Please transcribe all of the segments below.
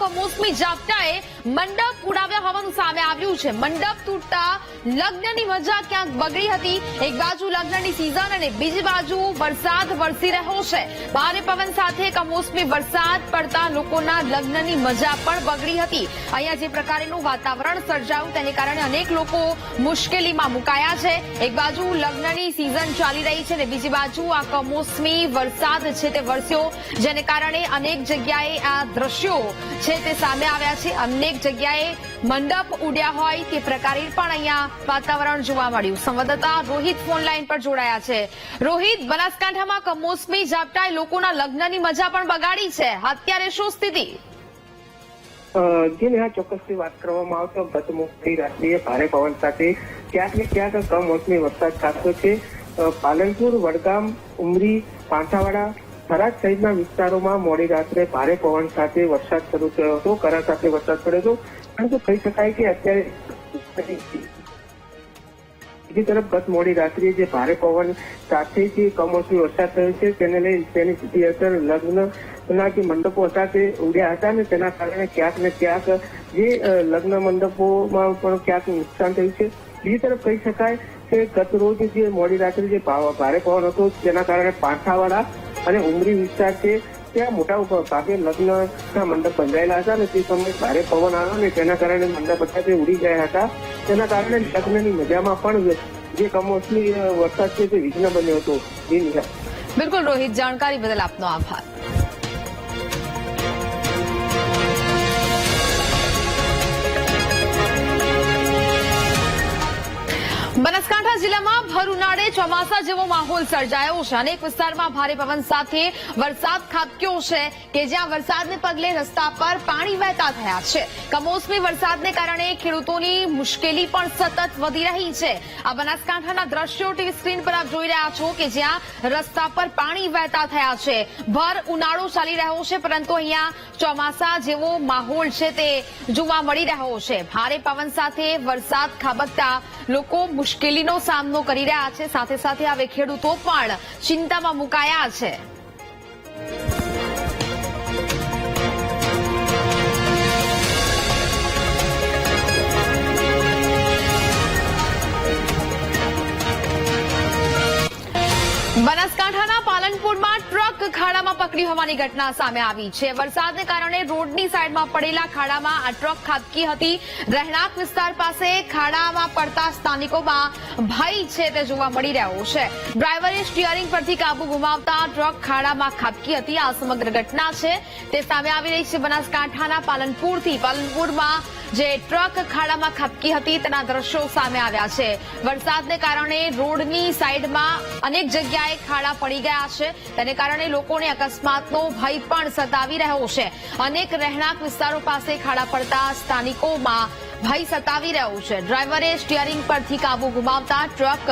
કમોસમી ઝાપટાએ મંડપ ઉડાવ્યા હોવાનું સામે આવ્યું છે। મંડપ તૂટતા લગ્નની મજા ક્યાંક બગડી હતી। એક બાજુ લગ્નની સિઝન અને બીજી બાજુ વરસાદ વરસી રહ્યો છે। ભારે પવન સાથે કમોસમી વરસાદ પડતા લોકોના લગ્નની મજા પણ બગડી હતી। અહીંયા જે પ્રકારનું વાતાવરણ સર્જાયું તેને કારણે અનેક લોકો મુશ્કેલીમાં મુકાયા છે। એક બાજુ લગ્નની સિઝન ચાલી રહી છે અને બીજી બાજુ આ કમોસમી વરસાદ છે તે વરસ્યો, જેને કારણે અનેક જગ્યાએ આ દ્રશ્યો છે તે સામે આવ્યા છે। અનેક જગ્યાએ મંડપ ઉડ્યા હોય તે પ્રકારે પણ અહીંયા વાતાવરણ જોવા મળ્યું। સંવાદદાતા રોહિત ફોન લાઈન પર જોડાયા છે। રોહિત, બનાસકાંઠામાં કમોસમી ઝાપટાએ લોકોના લગ્નની મજા પણ બગાડી છે, અત્યારે શું સ્થિતિ? જી, ચોક્કસથી વાત કરવામાં આવે તો ગત મોડી રાત્રિએ ભારે પવન સાથે ક્યાંક ને ક્યાંક કમોસમી વરસાદ ખાબક્યો છે। પાલનપુર, વડગામ, ઉમરી, પાંથાવાડા, થરાદ સહિતના વિસ્તારોમાં મોડી રાત્રે ભારે પવન સાથે વરસાદ શરૂ થયો હતો। કરા સાથે વરસાદ પડ્યો હતો, પરંતુ કહી શકાય કે અત્યારે બીજી તરફ ગત મોડી રાત્રિએ જે ભારે પવન સાથે જે કમોસમી વરસાદ થયો છે તેને લઈ તેની સીધી અસર લગ્નના જે મંડપો હતા તે ઉડ્યા હતા અને તેના કારણે ક્યાંક ને ક્યાંક જે લગ્ન મંડપોમાં પણ ક્યાંક નુકસાન થયું છે। બીજી તરફ કહી શકાય કે ગત રોજ જે મોડી રાત્રે જે ભારે પવન હતો તેના કારણે પાંથાવાડા અને ઉમરી વિસ્તાર છે ત્યાં મોટા ભાગે લગ્નના મંડપ બંધાયેલા હતા અને તે સમયે ભારે પવન આવ્યો અને તેના કારણે મંડપ હતા તે ઉડી ગયા હતા। તેના કારણે લગ્નની મજામાં પણ જે કમોસમી વરસાદ છે તે વિઘ્ન બન્યો હતો। બિલકુલ રોહિત, જાણકારી બદલ આપનો આભાર। બનાસકાંઠા જિલ્લામાં ભર ઉનાળે ચોમાસા જેવો માહોલ સર્જાયો છે। અનેક વિસ્તારમાં ભારે પવન સાથે વરસાદ ખાબક્યો છે કે જ્યાં વરસાદને પગલે રસ્તા પર પાણી વહેતા થયા છે। કમોસમી વરસાદને કારણે ખેડૂતોની મુશ્કેલી પણ સતત વધી રહી છે। આ બનાસકાંઠાના દ્રશ્યો ટીવી સ્ક્રીન પર આપ જોઈ રહ્યા છો કે જ્યાં રસ્તા પર પાણી વહેતા થયા છે। ભર ઉનાળો ચાલી રહ્યો છે, પરંતુ અહીંયા ચોમાસા જેવો માહોલ છે તે જોવા મળી રહ્યો છે। ભારે પવન સાથે વરસાદ ખાબકતા લોકો મુશ્કેલીનો સામનો કરી રહ્યા છે, સાથે સાથે હવે ખેડૂતો પણ ચિંતામાં મુકાયા છે। બનાસકાંઠાના પાલનપુરમાં ટ્રક ખાડામાં પકડી હોવાની ઘટના સામે આવી છે। વરસાદને કારણે રોડની સાઈડમાં પડેલા ખાડામાં આ ટ્રક ખાબકી હતી। રહેણાંક વિસ્તાર પાસે ખાડામાં પડતા સ્થાનિકોમાં ભય છે તે જોવા મળી રહ્યો છે। ડ્રાઈવરે સ્ટીયરિંગ પરથી કાબુ ગુમાવતા ટ્રક ખાડામાં ખાબકી હતી। આ સમગ્ર ઘટના છે તે સામે આવી રહી છે બનાસકાંઠાના પાલનપુરથી। પાલનપુરમાં જે ટ્રક ખાડામાં ખાબકી હતી તેના દ્રશ્યો સામે આવ્યા છે। વરસાદને કારણે રોડની સાઈડમાં અનેક જગ્યાએ ખાડા પડી ગયા છે, તેને કારણે લોકોને અકસ્માતનો ભય પણ સતાવી રહ્યો છે। અનેક રહેણાંક વિસ્તારો પાસે ખાડા પડતા સ્થાનિકોમાં ભય સતાવી રહ્યો છે। ડ્રાઈવરે સ્ટીયરિંગ પરથી કાબુ ગુમાવતા ટ્રક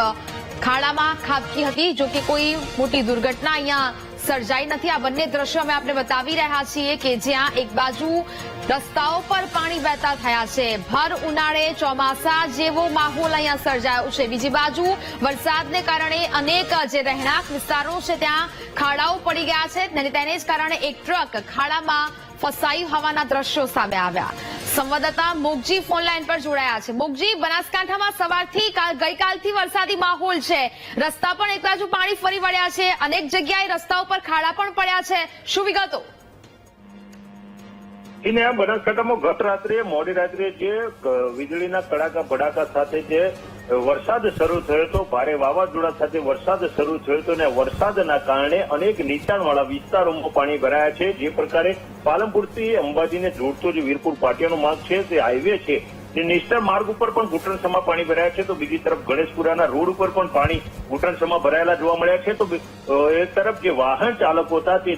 ખાડામાં ખાબકી હતી। જો કે કોઈ મોટી દુર્ઘટના અહીંયા સર્જાઈ નથી। આ બંને દ્રશ્યો અમે આપને બતાવી રહ્યા છીએ કે જ્યાં એક બાજુ રસ્તાઓ પર પાણી વહેતા થયા છે। ભર ઉનાળે ચોમાસા જેવો માહોલ અહીંયા સર્જાયો છે, બીજી બાજુ વરસાદને કારણે અનેક જે રહેણાંક વિસ્તારો છે ત્યાં ખાડાઓ પડી ગયા છે અને તેને જ કારણે એક ટ્રક ખાડામાં ફસાઈ હોવાના દ્રશ્યો સામે આવ્યા। સંવાદદાતા મોગજી ફોન લાઈન પર જોડાયા છે। મોગજી, બનાસકાંઠામાં સવારથી ગઈકાલથી વરસાદી માહોલ છે, રસ્તા પણ એક બાજુ પાણી ફરી વળ્યા છે, અનેક જગ્યાએ રસ્તાઓ પર ખાડા પણ પડ્યા છે, શું વિગતો? બનાસકાંઠામાં ગત રાત્રે મોડી રાત્રે જે વીજળીના કડાકા ભડાકા સાથે જે વરસાદ શરૂ થયો હતો, ભારે વાવાઝોડા સાથે વરસાદ શરૂ થયો હતો અને વરસાદના કારણે અનેક નીચાણવાળા વિસ્તારોમાં પાણી ભરાયા છે। જે પ્રકારે પાલનપુરથી અંબાજીને જોડતો જે વીરપુર પાટિયાનો માર્ગ છે તે હાઈવે છે, જે નેશનલ માર્ગ ઉપર પણ ઘૂંટણસમાં પાણી ભરાયા છે, તો બીજી તરફ ગણેશપુરાના રોડ ઉપર પણ પાણી ઘૂંટણસમાં ભરાયેલા જોવા મળ્યા છે। તો એક તરફ જે વાહન ચાલકો હતા તે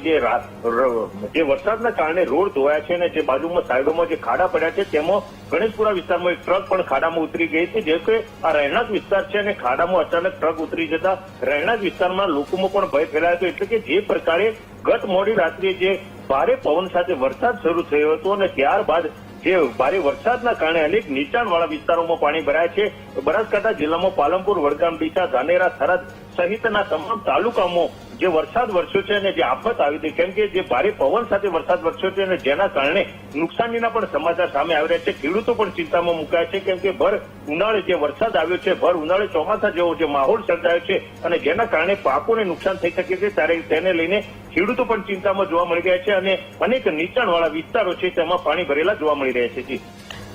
જે વરસાદના કારણે રોડ ધોવાયા છે અને જે બાજુમાં સાઈડોમાં જે ખાડા પડ્યા છે તેમાં ગણેશપુરા વિસ્તારમાં એક ટ્રક પણ ખાડામાં ઉતરી ગઈ હતી। જે કે આ રહેણાંક વિસ્તાર છે અને ખાડામાં અચાનક ટ્રક ઉતરી જતા રહેણાંક વિસ્તારમાં લોકોમાં પણ ભય ફેલાયો હતો। એટલે કે જે પ્રકારે ગત મોડી રાત્રે જે ભારે પવન સાથે વરસાદ શરૂ થયો હતો અને ત્યારબાદ જે ભારે વરસાદના કારણે અનેક નીચાણવાળા વિસ્તારોમાં પાણી ભરાયા છે। બનાસકાંઠા જિલ્લામાં પાલનપુર, વડગામ, ડીસા, ધાનેરા, થરાદ સહિતના તમામ તાલુકામાં જે વરસાદ વરસ્યો છે અને જે આફત આવી હતી, કેમ કે જે ભારે પવન સાથે વરસાદ વરસ્યો છે અને જેના કારણે નુકસાનીના પણ સમાચાર સામે આવી રહ્યા છે. ખેડૂતો પણ ચિંતામાં મુકાયા છે, કેમ કે ભર ઉનાળે જે વરસાદ આવ્યો છે, ભર ઉનાળે ચોમાસા જેવો જે માહોલ સર્જાયો છે અને જેના કારણે પાકોને નુકસાન થઈ શકે છે, ત્યારે તેને લઈને ખેડૂતો પણ ચિંતામાં જોવા મળી રહ્યા છે અને અનેક નીચાણવાળા વિસ્તારો છે તેમાં પાણી ભરેલા જોવા મળી રહ્યા છે. જી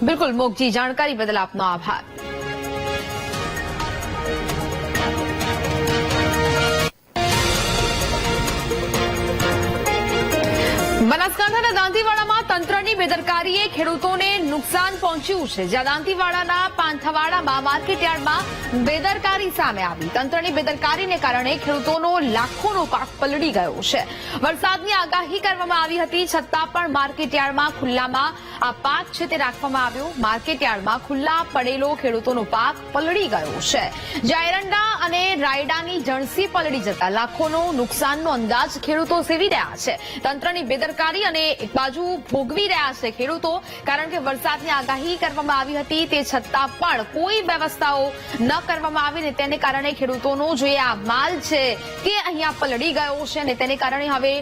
બિલકુલ મોગજી, જાણકારી બદલ આપનો આભાર. બનાસકાંઠાના દાંતીવાડામાં તંત્રની બેદરકારીએ ખેડૂતોને નુકસાન પહોંચ્યું છે. જ્યાં દાંતીવાડાના પાંથવાડામાં માર્કેટયાર્ડમાં બેદરકારી સામે આવી. તંત્રની બેદરકારીને કારણે ખેડૂતોનો લાખોનો પાક પલળી ગયો છે. વરસાદની આગાહી કરવામાં આવી હતી, છતાં પણ માર્કેટયાર્ડમાં ખુલ્લામાં આ પાક છે તે રાખવામાં આવ્યો. માર્કેટયાર્ડમાં ખુલ્લા પડેલો ખેડૂતોનો પાક પલળી ગયો છે. જ્યાં એરંડા અને રાયડાની જણસી પલળી જતા લાખોનો નુકસાનનો અંદાજ ખેડૂતો સેવી રહ્યા છે. તંત્રની બેદરકારી અને એક બાજુ ભોગવી રહ્યા છે ખેડૂતો, કારણ કે વરસાદની આગાહી કરવામાં આવી હતી, તે છતાં પણ કોઈ વ્યવસ્થાઓ ન કરવામાં આવી ને તેને કારણે ખેડૂતોનો જે આ માલ છે તે અહીંયા પલળી ગયો છે અને તેને કારણે હવે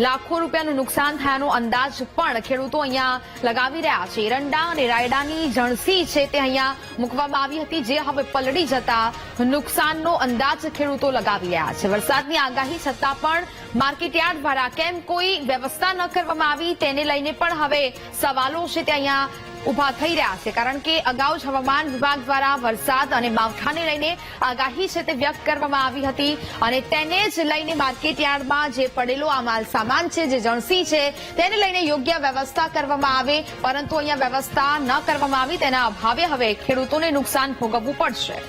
લાખો રૂપિયાનું નુકસાન થયાનો અંદાજ પણ ખેડૂતો અહીંયા લગાવી રહ્યા છે. એરંડા અને રાયડાની જણસી છે તે અહીંયા મૂકવામાં આવી હતી, જે હવે પલળી જતા નુકસાનનો અંદાજ ખેડૂતો લગાવી રહ્યા છે. વરસાદની આગાહી છતાં પણ માર્કેટયાર્ડ દ્વારા કેમ કોઈ વ્યવસ્થા ન કરવામાં આવી તેને લઈને પણ હવે સવાલો છે તે અહીંયા ઉભા થઈ રહ્યા છે. કારણ કે અગાઉ જ હવામાન વિભાગ દ્વારા વરસાદ અને માવઠાને લઈને આગાહી છે તે વ્યક્ત કરવામાં આવી હતી અને તેને જ લઈને માર્કેટયાર્ડમાં જે પડેલો આ માલ સામાન છે, જે જણસી છે, તેને લઈને યોગ્ય વ્યવસ્થા કરવામાં આવે, પરંતુ અહીંયા વ્યવસ્થા ન કરવામાં આવી. તેના અભાવે હવે ખેડૂતોને નુકસાન ભોગવવું પડશે.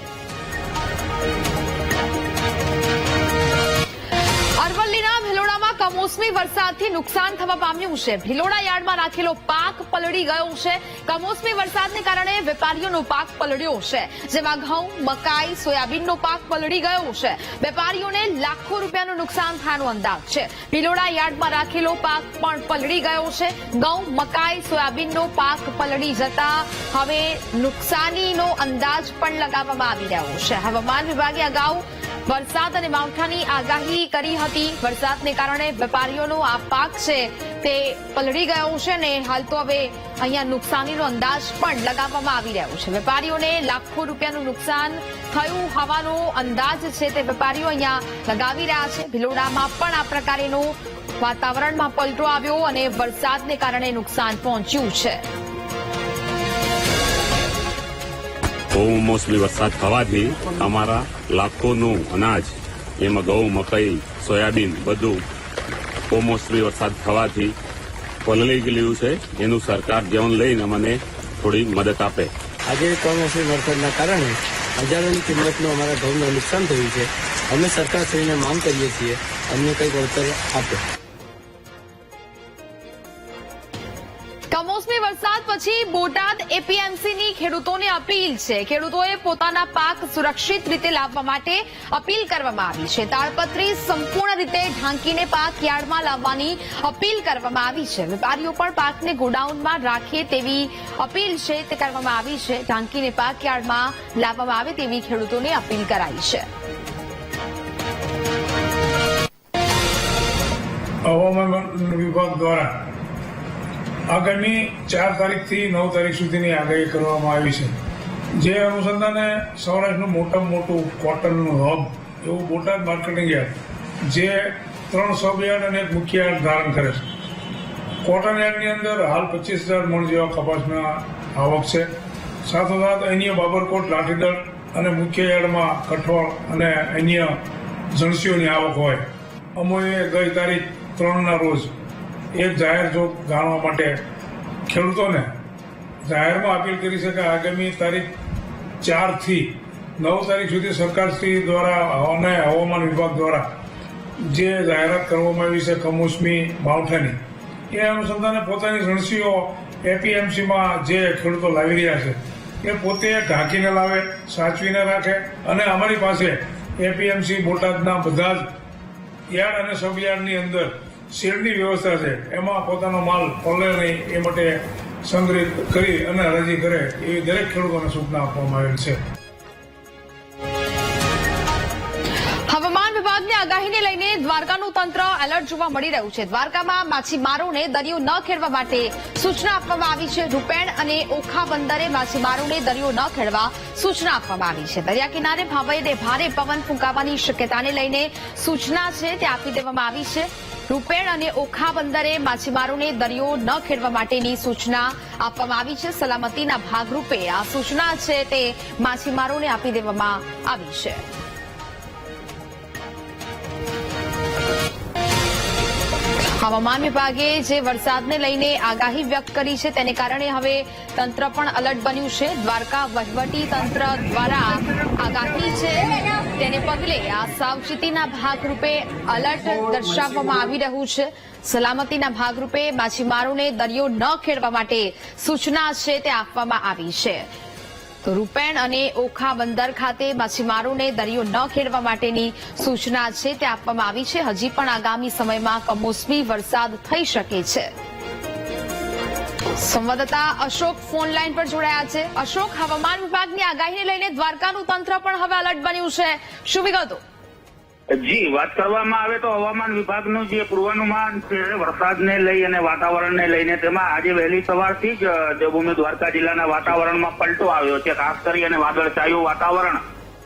અરવલ્લીના ભિલોડામાં કમોસમી વરસાદથી નુકસાન થવા પામ્યું છે. ભિલોડા યાર્ડમાં રાખેલો પાક પલળી ગયો છે. કમોસમી વરસાદને કારણે વેપારીઓનો પાક પલળ્યો છે, જેમાં ઘઉં, મકાઈ, સોયાબીનનો પાક પલળી ગયો છે. વેપારીઓને લાખો રૂપિયાનું નુકસાન થવાનો અંદાજ છે. ભિલોડા યાર્ડમાં રાખેલો પાક પણ પલળી ગયો છે. ઘઉં, મકાઈ, સોયાબીનનો પાક પલળી જતા હવે નુકસાનીનો અંદાજ પણ લગાવવામાં આવી રહ્યો છે. હવામાન વિભાગે અગાઉ વરસાદ અને માવઠાની આગાહી કરી હતી. વરસાદને કારણે વેપારીઓનો આ પાક છે તે પલળી ગયો છે અને હાલ તો હવે અહીંયા નુકસાનીનો અંદાજ પણ લગાવવામાં આવી રહ્યો છે. વેપારીઓને લાખો રૂપિયાનું નુકસાન થયું હોવાનો અંદાજ છે તે વેપારીઓ અહીંયા લગાવી રહ્યા છે. ભિલોડામાં પણ આ પ્રકારેનું વાતાવરણમાં પલટો આવ્યો અને વરસાદને કારણે નુકસાન પહોંચ્યું છે. કમોસમી વરસાદ થવાથી અમારા લાખોનું અનાજ, એમાં ઘઉં, મકાઈ, સોયાબીન બધું કમોસમી વરસાદ થવાથી પલળી ગયું છે. એનું સરકાર ધ્યાન લઈને અમને થોડી મદદ આપે. આજે કમોસમી વરસાદના કારણે હજારોની કિંમતનું અમારા ઘઉંનું નુકસાન થયું છે. અમે સરકારશ્રીને માંગ કરીએ છીએ અમને કંઈક વળતર આપે. કમોસમી વરસાદ પછી બોટાદ એપીએમસીની ખેડૂતોને અપીલ છે. ખેડૂતોએ પોતાના પાક સુરક્ષિત રીતે લાવવા માટે અપીલ કરવામાં આવી છે. તાડપત્રી સંપૂર્ણ રીતે ઢાંકીને પાક યાર્ડમાં લાવવાની અપીલ કરવામાં આવી છે. વેપારીઓ પણ પાકને ગોડાઉનમાં રાખે તેવી અપીલ છે તે કરવામાં આવી છે. ઢાંકીને પાક યાર્ડમાં લાવવામાં આવે તેવી ખેડૂતોને અપીલ કરાઈ છે. હવામાન વિભાગ દ્વારા આગામી 4 તારીખથી 9 તારીખ સુધીની આગાહી કરવામાં આવી છે. જે અનુસંધાને સૌરાષ્ટ્રનું મોટામાં મોટું કોટનનું હબ એવું બોટાદ માર્કેટિંગ યાર્ડ, જે 3 સબ યાર્ડ અને એક મુખ્ય યાર્ડ ધારણ કરે છે. કોટન યાર્ડની અંદર હાલ 25,000 મણ જેવા કપાસના આવક છે. સાથોસાથ અન્ય બાબરકોટ, લાઠીદળ અને મુખ્ય યાર્ડમાં કઠોળ અને અન્ય જણસીઓની આવક હોય. અમોએ ગઈ તારીખ 3ના રોજ એક જાહેર જોગ જાણવા માટે ખેડૂતોને જાહેરમાં અપીલ કરી છે કે આગામી તારીખ 4 થી 9 તારીખ સુધી સરકારશ્રી દ્વારા અને હવામાન વિભાગ દ્વારા જે જાહેરાત કરવામાં આવી છે કમોસમી માવઠાની, એ અનુસંધાને પોતાની જણસીઓ એપીએમસીમાં જે ખેડૂતો લાવી રહ્યા છે એ પોતે ઢાંકીને લાવે, સાચવીને રાખે અને અમારી પાસે એપીએમસી બોટાદના બધા જ યાર્ડ અને સબ યાર્ડની અંદર શેડની વ્યવસ્થા છે. એમાં પોતાનો માલ પલળે નહીં એ માટે સંગ્રહિત કરી અને હરાજી કરે એવી દરેક ખેડૂતોને સૂચના આપવામાં આવેલ છે. હવામાન વિભાગની આગાહી આગાહીને લઈને દ્વારકાનું તંત્ર એલર્ટ જોવા મળી રહ્યું છે. દ્વારકામાં માછીમારોને દરિયો ન ખેડવા માટે સૂચના આપવામાં આવી છે. રૂપેણ અને ઓખા બંદરે માછીમારોને દરિયો ન ખેડવા સૂચના આપવામાં આવી છે. દરિયા કિનારે ભારે પવન ફૂંકાવાની શક્યતાને લઈને સૂચના છે તે આપી દેવામાં આવી છે. રૂપેણ અને ઓખા બંદરે માછીમારોને દરિયો ન ખેડવા માટેની સૂચના આપવામાં આવી છે. સલામતીના ભાગરૂપે આ સૂચના છે તે માછીમારોને આપી દેવામાં આવી છે. હવામાન વિભાગે જે વરસાદને લઈને આગાહી વ્યક્ત કરી છે તેને કારણે હવે તંત્ર પણ એલર્ટ બન્યું છે. દ્વારકા વહીવટી તંત્ર દ્વારા આગાહી છે તેને પગલે આ સાવચેતીના ભાગરૂપે એલર્ટ દર્શાવવામાં આવી રહ્યું છે. સલામતીના ભાગરૂપે માછીમારોને દરિયો ન ખેડવા માટે સૂચના છે તે આપવામાં આવી છે. તો રૂપેણ અને ઓખા બંદર ખાતે માછીમારોને દરિયો ન ખેડવા માટેની સૂચના છે તે આપવામાં આવી છે. હજી પણ આગામી સમયમાં કમોસમી વરસાદ થઈ શકે છે. સંવાદદાતા અશોક ફોન લાઈન પર જોડાયા છે. અશોક, હવામાન વિભાગની આગાહીને લઈને દ્વારકાનું તંત્ર પણ હવે એલર્ટ બન્યું છે. શું વિગતો? જી, વાત કરવામાં આવે તો હવામાન વિભાગનું જે પૂર્વાનુમાન છે વરસાદને લઈ અને વાતાવરણને લઈને તેમાં આજે વહેલી સવારથી જ દેવભૂમિ દ્વારકા જિલ્લાના વાતાવરણમાં પલટો આવ્યો છે. ખાસ કરી અને વાદળછાયું વાતાવરણ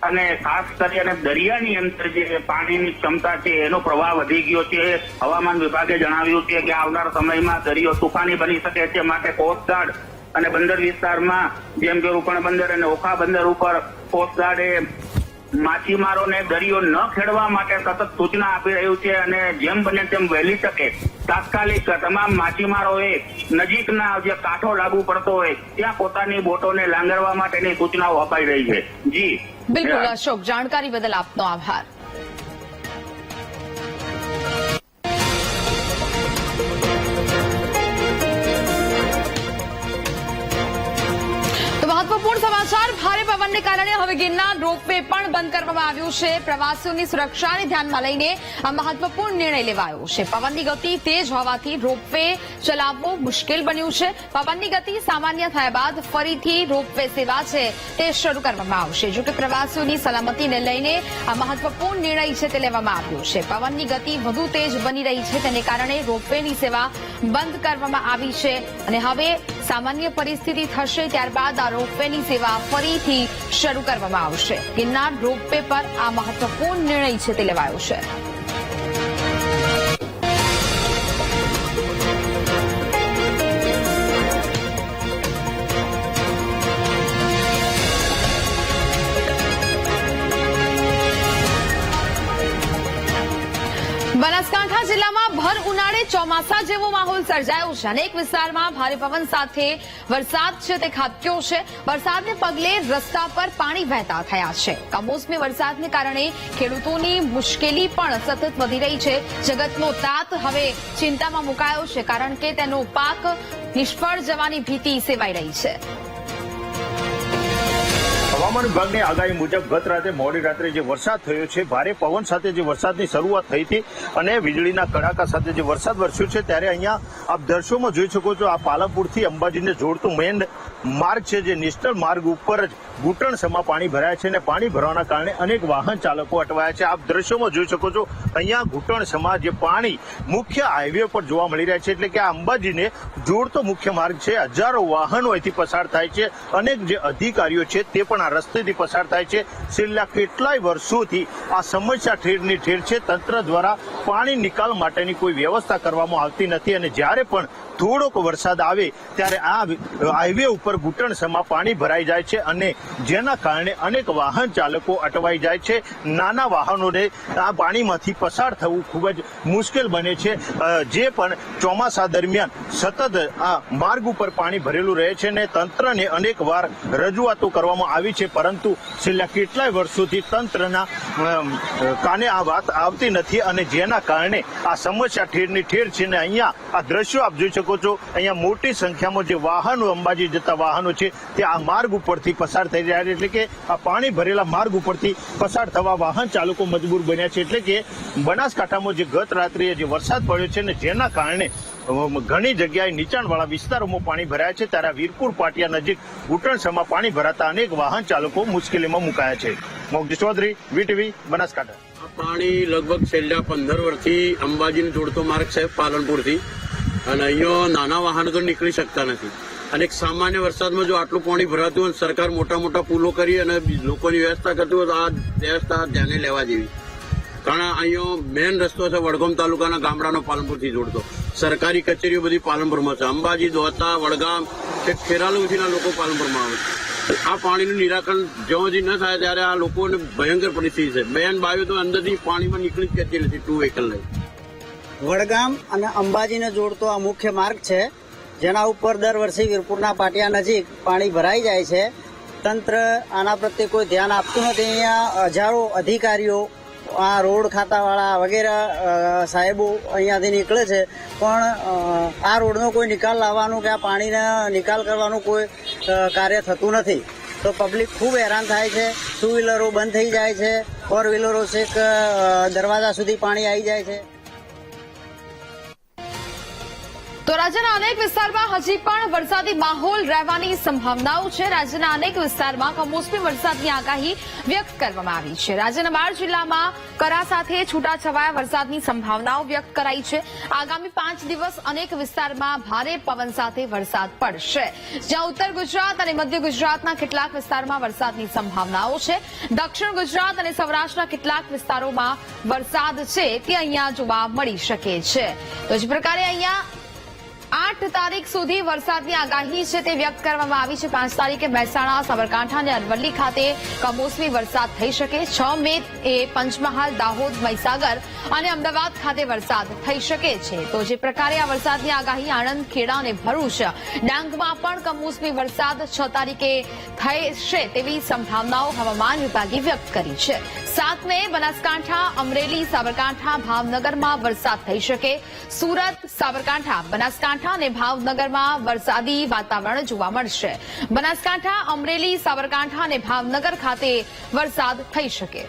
અને ખાસ કરી અને દરિયાની અંદર જે પાણીની ક્ષમતા છે એનો પ્રવાહ વધી ગયો છે. હવામાન વિભાગે જણાવ્યું છે કે આવનાર સમયમાં દરિયો તોફાની બની શકે છે. માટે કોસ્ટગાર્ડ અને બંદર વિસ્તારમાં જેમ કે રૂપણ બંદર અને ઓખા બંદર ઉપર કોસ્ટગાર્ડે માછીમારોને દરિયો ન ખેડવા માટે સતત સૂચના આપી રહ્યું છે અને જેમ બને તેમ વહેલી તકે તાત્કાલિક તમામ માછીમારોએ નજીકના જે કાંઠો લાગુ પડતો હોય ત્યાં પોતાની બોટોને લાંગરવા માટેની સૂચનાઓ અપાઈ રહી છે. જી બિલકુલ અશોક, જાણકારી બદલ આપનો આભાર. મહત્વપૂર્ણ સમાચાર, ભારે પવનને કારણે હવે ગિરનાર રોપવે પણ બંધ કરવામાં આવ્યું છે. પ્રવાસીઓની સુરક્ષાને ધ્યાનમાં લઈને આ મહત્વપૂર્ણ નિર્ણય લેવાયો છે. પવનની ગતિ તેજ હોવાથી રોપવે ચલાવવું મુશ્કેલ બન્યું છે. પવનની ગતિ સામાન્ય થયા બાદ ફરીથી રોપવે સેવા છે તે શરૂ કરવામાં આવશે. જોકે પ્રવાસીઓની સલામતીને લઈને આ મહત્વપૂર્ણ નિર્ણય છે તે લેવામાં આવ્યો છે. પવનની ગતિ વધુ તેજ બની રહી છે તેને કારણે રોપવેની સેવા બંધ કરવામાં આવી છે અને હવે સામાન્ય પરિસ્થિતિ થશે ત્યારબાદ આ રોપવેની સેવા ફરીથી શરૂ કરવામાં આવશે. ગિરનાર રોપવે પર આ મહત્વપૂર્ણ નિર્ણય છે તે લેવાયો છે. બનાસકાંઠા જિલ્લામાં ભર ઉનાળે ચોમાસા જેવો માહોલ સર્જાયો છે. અનેક વિસ્તારમાં ભારે પવન સાથે વરસાદ છે તે ખાબક્યો છે. વરસાદને પગલે રસ્તા પર પાણી વહેતા થયા છે. કમોસમી વરસાદને કારણે ખેડૂતોની મુશ્કેલી પણ સતત વધી રહી છે. જગતનો તાત હવે ચિંતામાં મુકાયો છે કારણ કે તેનો પાક નિષ્ફળ જવાની ભીતિ સેવાઈ રહી છે. હવામાન વિભાગની આગાહી મુજબ ગત રાતે મોડી રાત્રે જે વરસાદ થયો છે, ભારે પવન સાથે જે વરસાદની શરૂઆત થઈ હતી અને વીજળીના કડાકા સાથે જે વરસાદ વરસ્યો છે ત્યારે અહીંયા આપ દ્રશ્યોમાં જોઈ શકો છો આ પાલનપુરથી અંબાજીને જોડતું મેઇન માર્ગ છે જે નેશનલ માર્ગ ઉપર જ ઘૂંટણસમાં પાણી ભરાયા છે અને પાણી ભરવાના કારણે અનેક વાહન ચાલકો અટવાયા છે. આપ દ્રશ્યોમાં જોઈ શકો છો અહીંયા ઘૂંટણસમાં જે પાણી મુખ્ય હાઈવે પર જોવા મળી રહ્યા છે એટલે કે આ અંબાજીને જોડતો મુખ્ય માર્ગ છે. હજારો વાહનો અહીંથી પસાર થાય છે. અનેક જે અધિકારીઓ છે તે પણ આ રસ્તેથી પસાર થાય છે. છેલ્લા કેટલાય વર્ષોથી આ સમસ્યા ઠેરની ઠેર છે. તંત્ર દ્વારા પાણી નિકાલ માટેની કોઈ વ્યવસ્થા કરવામાં આવતી નથી અને જ્યારે પણ થોડોક વરસાદ આવે ત્યારે આ હાઈવે ઉપર ઘૂંટણસમાં પાણી ભરાઈ જાય છે અને જેના કારણે અનેક વાહન ચાલકો અટવાઈ જાય છે. નાના વાહનોને આ પાણીમાંથી પસાર થવું ખૂબ જ મુશ્કેલ બને છે. જે પણ ચોમાસા દરમિયાન સતત આ માર્ગ ઉપર પાણી ભરેલું રહે છે અને તંત્રને અનેક વાર રજૂઆતો કરવામાં આવી છે પરંતુ છેલ્લા કેટલાય વર્ષોથી તંત્રના કાને આ વાત આવતી નથી અને જેના કારણે આ સમસ્યા ઠેરની ઠેર છે. ને અહીંયા આ દ્રશ્યો આપ જોઈ શકો છો. અહીંયા મોટી સંખ્યામાં જે વાહનો અંબાજી જતા વાહનો છે તે આ માર્ગ ઉપરથી પસાર થઈ રહ્યા છે એટલે કે આ પાણી ભરેલા માર્ગ ઉપરથી પસાર થવા વાહન ચાલકો મજબૂર બન્યા છે. એટલે કે બનાસકાંઠામાં જે ગત રાત્રે જે વરસાદ પડ્યો છે ને જેના કારણે ઘણી જગ્યાએ નીચાણવાળા વિસ્તારોમાં પાણી ભરાયા છે ત્યારે વીરપુર પાટિયા નજીક ઘૂંટણસમાં પાણી ભરાતા અનેક વાહન ચાલકો મુશ્કેલીમાં મુકાયા છે. મોગજી ચૌધરી, વીટીવી, બનાસકાંઠા. પાણી લગભગ છેલ્લા 15 વર્ષથી અંબાજીને જોડતો માર્ગ છે પાલનપુરથી, અને અહીંયા નાના વાહનો તો નીકળી શકતા નથી. અને એક સામાન્ય વરસાદમાં જો આટલું પાણી ભરાતું હોય, સરકાર મોટા મોટા પુલો કરી અને લોકોની વ્યવસ્થા કરતી હોય તો આ વ્યવસ્થા ધ્યાને લેવા જેવી. કારણ અહીંયા મેન રસ્તો છે વડગામ તાલુકાના ગામડાનો પાલનપુરથી જોડતો. સરકારી કચેરીઓ બધી પાલનપુરમાં છે. અંબાજી, દોતા, વડગામ કે ખેરાલુ સુધીના લોકો પાલનપુરમાં આવે છે. આ પાણીનું નિરાકરણ જ્યાં સુધી ન થાય ત્યારે આ લોકોને ભયંકર પરિસ્થિતિ છે. બેન બાયો તો અંદરથી પાણીમાં નીકળી જ જતી નથી 2 વ્હીકલ લઈ. વડગામ અને અંબાજીને જોડતો આ મુખ્ય માર્ગ છે, જેના ઉપર દર વર્ષે વીરપુરના પાટિયા નજીક પાણી ભરાઈ જાય છે. તંત્ર આના પ્રત્યે કોઈ ધ્યાન આપતું નથી. અહીંયા હજારો અધિકારીઓ, આ રોડ ખાતાવાળા વગેરે સાહેબો અહીંયાથી નીકળે છે, પણ આ રોડનો કોઈ નિકાલ લાવવાનું કે આ પાણીનો નિકાલ કરવાનું કોઈ કાર્ય થતું નથી. તો પબ્લિક ખૂબ હેરાન થાય છે. 2 વ્હીલરો બંધ થઈ જાય છે, 4 વ્હીલરો છેક દરવાજા સુધી પાણી આવી જાય છે. તો રાજ્યના અનેક વિસ્તારમાં હજી પણ વરસાદી માહોલ રહેવાની સંભાવનાઓ છે. રાજ્યના અનેક વિસ્તારમાં કમોસમી વરસાદની આગાહી વ્યક્ત કરવામાં આવી છે. રાજ્યના 12 જિલ્લામાં કરા સાથે છૂટાછવાયા વરસાદની સંભાવનાઓ વ્યક્ત કરાઈ છે. આગામી 5 દિવસ અનેક વિસ્તારમાં ભારે પવન સાથે વરસાદ પડશે. જ્યાં ઉત્તર ગુજરાત અને મધ્ય ગુજરાતના કેટલાક વિસ્તારમાં વરસાદની સંભાવનાઓ છે. દક્ષિણ ગુજરાત અને સૌરાષ્ટ્રના કેટલાક વિસ્તારોમાં વરસાદ છે તે અહીંયા જોવા મળી શકે છે. તો જ પ્રકારે અહીંયા 8 તારીખ સુધી વરસાદની આગાહી છે તે વ્યક્ત કરવામાં આવી છે. 5 તારીખે મહેસાણા, સાબરકાંઠા અને અરવલ્લી ખાતે કમોસમી વરસાદ થઈ શકે. 6 મે એ પંચમહાલ, દાહોદ, મહીસાગર અને અમદાવાદ ખાતે વરસાદ થઈ શકે છે. તો જે પ્રકારે આ વરસાદની આગાહી આણંદ, ખેડા અને ભરૂચ, ડાંગમાં પણ કમોસમી વરસાદ 6 તારીખે થશે તેવી સંભાવનાઓ હવામાન વિભાગે વ્યક્ત કરી છે. 7 મે બનાસકાંઠા, અમરેલી, સાબરકાંઠા, ભાવનગરમાં વરસાદ થઈ શકે. સુરત, સાબરકાંઠા, બનાસકાંઠા અને ભાવનગરમાં વરસાદી વાતાવરણ જોવા મળશે. બનાસકાંઠા, અમરેલી, સાબરકાંઠા અને ભાવનગર ખાતે વરસાદ થઈ શકે.